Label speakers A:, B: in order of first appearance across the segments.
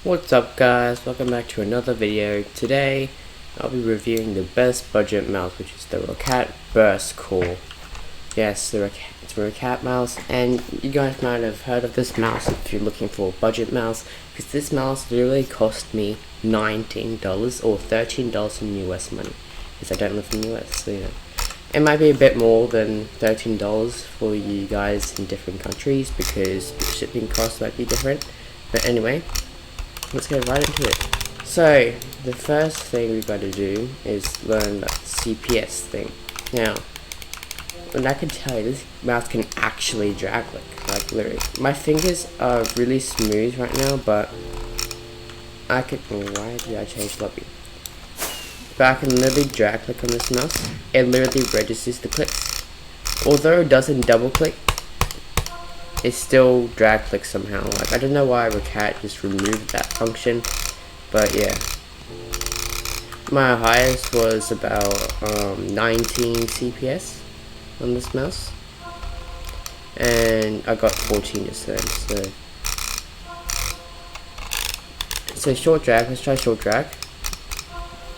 A: What's up guys, welcome back to another video. Today I'll be reviewing the best budget mouse, which is the Roccat Burst core. Yes, it's a Roccat mouse, and you guys might have heard of this mouse if you're looking for a budget mouse, because this mouse literally cost me $19 or $13 in US money, because I don't live in the US, so you know. It might be a bit more than $13 for you guys in different countries because shipping costs might be different, but anyway, let's get right into it. So the first thing we've got to do is learn that CPS thing. Now, and I can tell you, this mouse can actually drag click, like literally. My fingers are really smooth right now, but I could. Why did I change lobby? But I can literally drag click on this mouse. It literally registers the clicks. Although it doesn't double click, it still drag clicks somehow. Like, I don't know why Roccat just removed that function, but yeah. My highest was about 19 CPS on this mouse, and I got 14 just then. So short drag. Let's try short drag.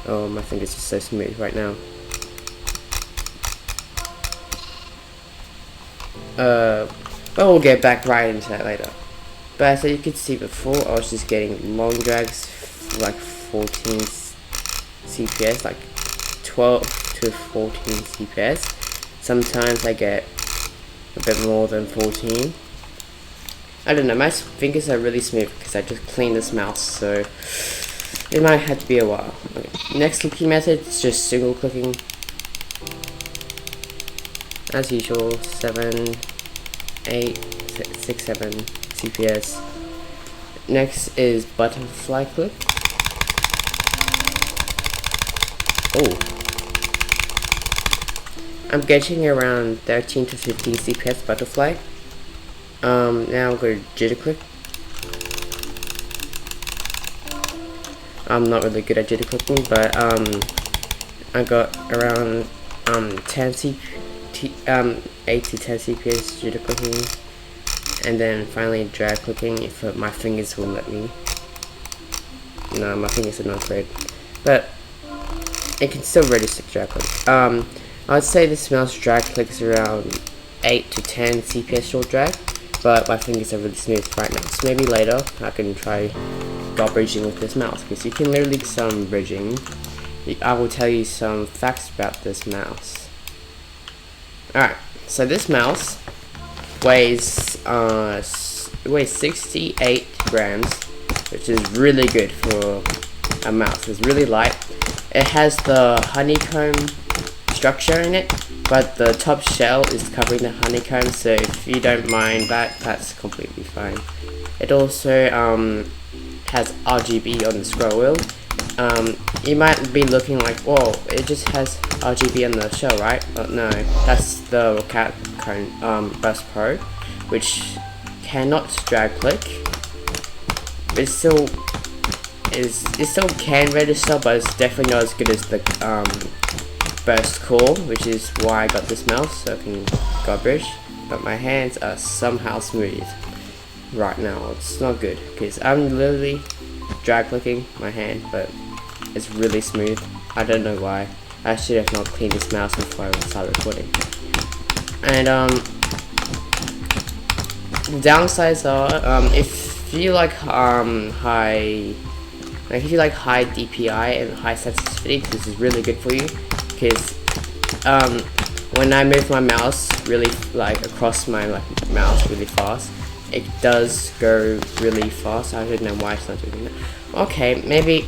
A: Oh, my fingers are so smooth right now. But we'll get back right into that later. But as you could see before, I was just getting long drags, like 14 CPS, like 12 to 14 CPS. Sometimes I get a bit more than 14. I don't know, my fingers are really smooth because I just cleaned this mouse, so it might have to be a while. Okay. Next clicking method is just single clicking. As usual, 7, 8, 6, 7 CPS. Next is butterfly click. Oh, I'm getting around 13 to 15 CPS butterfly. Now I'm going to jitter click. I'm not really good at jitter clicking, but I got around 8 to 10 CPS jitter clicking, and then finally drag clicking if my fingers will let me. No, my fingers are not great, but it can still register drag click. I would say this mouse drag clicks around 8 to 10 CPS short drag, but my fingers are really smooth right now, so maybe later I can try bridging with this mouse, because you can literally do some bridging. I will tell you some facts about this mouse. Alright, so this mouse weighs 68 grams, which is really good for a mouse. It's really light. It has the honeycomb structure in it, but the top shell is covering the honeycomb, so if you don't mind that, that's completely fine. It also has RGB on the scroll wheel. You might be looking like, whoa, it just has RGB on the shell, right? But no, that's the Roccat Burst Pro, which cannot drag click. It still can register, but it's definitely not as good as the Burst core, which is why I got this mouse, so I can garbage. But my hands are somehow smooth right now. It's not good because I'm literally drag clicking my hand, but it's really smooth. I don't know why. I should have not cleaned this mouse before I start recording. And the downsides are if you like high DPI and high sensitivity, this is really good for you, because when I move my mouse really across my mouse really fast, it does go really fast. I don't know why it's not doing that. Okay, maybe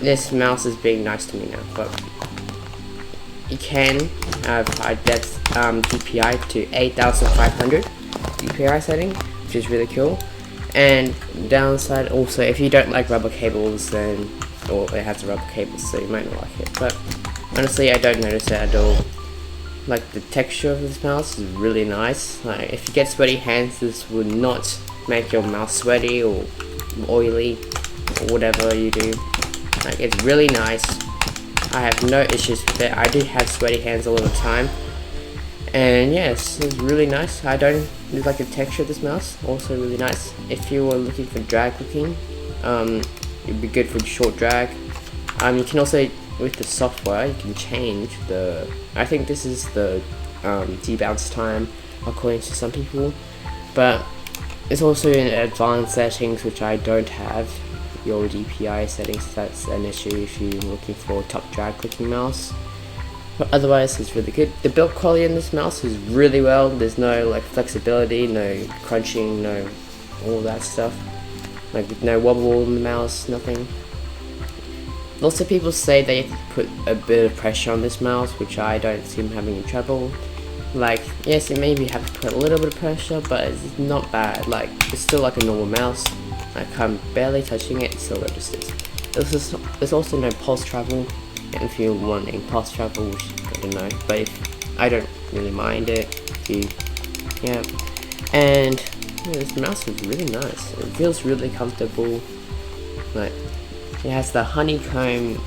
A: this mouse is being nice to me now, but you can have high depth DPI to 8500 DPI setting, which is really cool. And downside also, if you don't like rubber cables, then, or it has a rubber cable, so you might not like it, but honestly I don't notice it at all. Like, the texture of this mouse is really nice. Like, if you get sweaty hands, this would not make your mouse sweaty or oily or whatever you do. Like, it's really nice. I have no issues with it. I do have sweaty hands all the time, And yes, it's really nice. I don't like the texture of this mouse, also really nice. If you were looking for drag clicking, It'd be good for short drag. You can also, with the software, you can change the, I think this is the debounce time according to some people, but it's also in advanced settings, which I don't have. Your DPI settings, that's an issue if you're looking for top drag clicking mouse. But otherwise, it's really good. The build quality in this mouse is really well. There's no like flexibility, no crunching, no all that stuff. Like no wobble in the mouse, nothing. Lots of people say they have to put a bit of pressure on this mouse, which I don't seem having any trouble. Like, yes, it maybe have to put a little bit of pressure, but it's not bad. Like, it's still like a normal mouse. Like, I'm barely touching it, it still registers. There's also no pulse travel. If you're wanting pulse travel, which I don't know, but if, I don't really mind it. Yeah. And yeah, this mouse is really nice. It feels really comfortable. Like, it has the honeycomb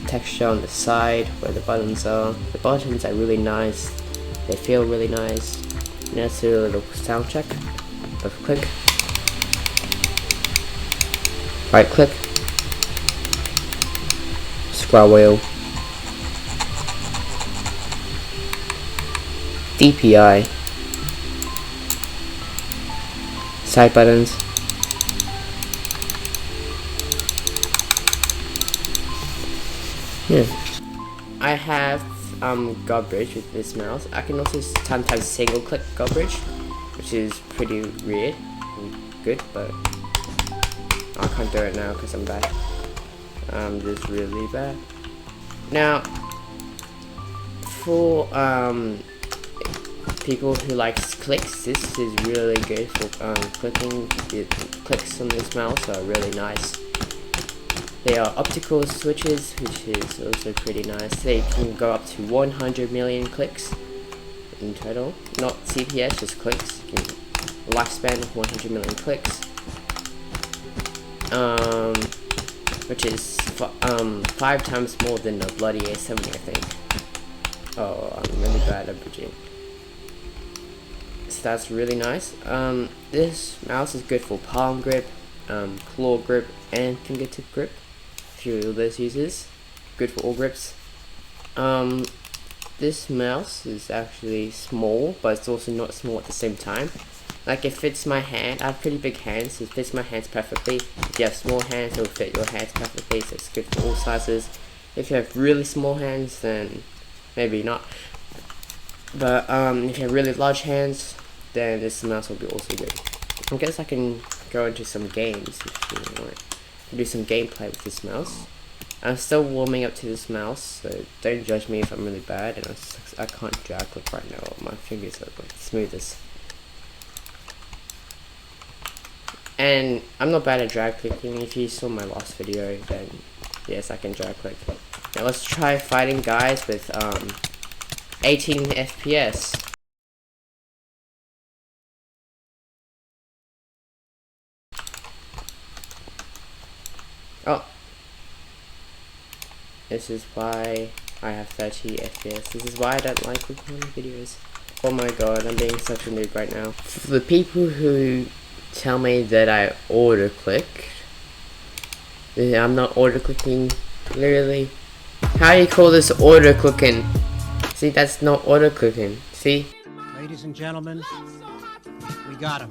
A: texture on the side where the buttons are. The buttons are really nice. They feel really nice. And let's do a little sound check. Left click. Right click. Scroll wheel. DPI. Side buttons. Yeah. I have God bridge with this mouse. I can also sometimes single click God bridge, which is pretty weird and good, but I can't do it now because I'm bad. I'm just really bad. Now, for people who like clicks, this is really good for clicking. The clicks on this mouse are really nice. They are optical switches, which is also pretty nice. They can go up to 100 million clicks in total. Not CPS, just clicks. You can lifespan of 100 million clicks. Which is 5 times more than the bloody A70, I think. Oh, I'm really bad at bridging. So that's really nice. This mouse is good for palm grip, claw grip, and fingertip grip. If you're those users, good for all grips. This mouse is actually small, but it's also not small at the same time. Like, it fits my hand. I have pretty big hands, so it fits my hands perfectly. If you have small hands, it will fit your hands perfectly, so it's good for all sizes. If you have really small hands, then maybe not. But if you have really large hands, then this mouse will be also good. I guess I can go into some games if you want. Do some gameplay with this mouse. I'm still warming up to this mouse, so don't judge me if I'm really bad, and I can't drag click right now. My fingers are like the smoothest. And I'm not bad at drag clicking. If you saw my last video, then yes, I can drag click. Now let's try fighting guys with 18 FPS. Oh, this is why I have 30 FPS. This is why I don't like recording videos. Oh my god, I'm being such a noob right now. For the people who tell me that I auto click, I'm not auto clicking, literally. How do you call this auto clicking? See, that's not auto clicking. See?
B: Ladies and gentlemen, we got him.